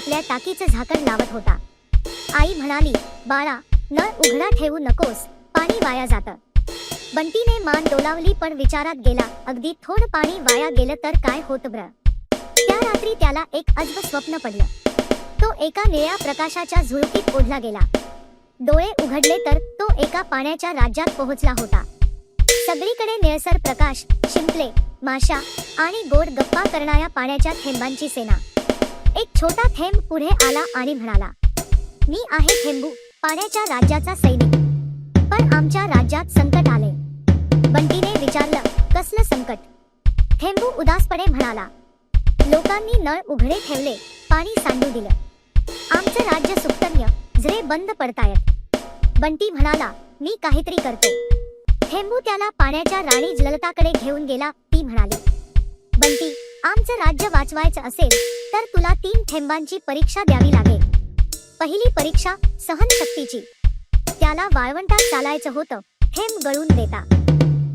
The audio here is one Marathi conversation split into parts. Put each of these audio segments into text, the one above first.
आपल्या टाकीचं झाकण लावत होता. आई म्हणाली, बाळा, नळ उघडा ठेवू नकोस, पाणी वाया जातं. बंटीने मान डोलावली पण विचारात गेला, अगदी थोडं पाणी वाया गेलं तर काय होतं ब्र. त्या रात्री त्याला एक अजब स्वप्न पडलं. तो एका निळ्या प्रकाशाच्या झुळकीत ओढला गेला. डोळे उघडले तर तो एका पाण्याच्या राज्यात पोहोचला होता. सगळीकडे निळसर प्रकाश, शिंपले, माशा आणि गोड गप्पा करणाऱ्या पाण्याच्या थेंबांची सेना. एक छोटा थेंब पुढे आला आणि म्हणाला, मी आहे थेंबू, पाण्याच्या राज्याचा सैनिक. पण आमच्या राज्यात संकट आले. बंटीने विचारलं, कसलं संकट? थेंबू उदासपणे म्हणाला, लोकांनी नळ उघडे ठेवले, पाणी सांडू दिलं. आमचं राज्य सुप्तन्य, झरे बंद पडतायत. बंटी म्हणाला, मी काहीतरी करतो. थेंबू त्याला पाण्याच्या राणी जलताकडे घेऊन गेला. ती म्हणाली, बंटी, आमचं राज्य वाचवायचं असेल तर तुला 3 थेंबांची परीक्षा द्यावी लागेल. पहिली परीक्षा सहनशक्तीची. त्याला वाळवंटात चालायचं होतं, थेंब गळून देता.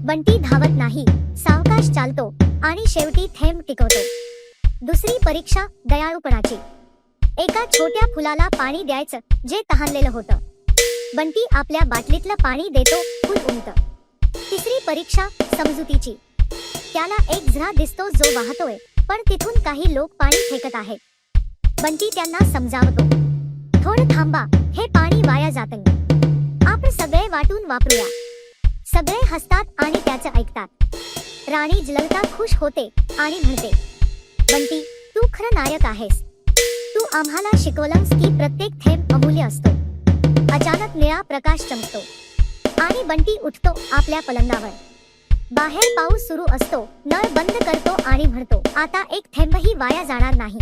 बंटी धावत नाही, सावकाश चालतो आणि शेवटी थेंब टिकवतो. दुसरी परीक्षा दयाळूपणाची. एका छोट्या फुलाला पाणी द्यायचं जे तहानलेलं होतं. बंटी आपल्या बाटलीतलं पाणी देतो, फुल उमटतं. तिसरी परीक्षा समजुतीची. त्याला एक झरा दिसतो जो वाहतोय, पण तिथून काही लोक पाणी फेकत आहेत. बंटी त्यांना समजावतो, थोडं थांबा, हे पाणी वाया जातं. आपण सगळे वाटून वापरूया. सगळे हसतात आणि त्याचं ऐकतात. राणी जलता खुश होते आणि म्हणते, बंटी, तू खरं नायक आहेस. तू आम्हाला शिकवलंस की प्रत्येक थेंब अमूल्य असतो. अचानक निळा प्रकाश चमकतो आणि बंटी उठतो आपल्या पलंगावर. बाहेर पाऊस सुरू असतो. नळ बंद करतो आणि म्हणतो, आता एक थेंबही वाया जाणार नाही.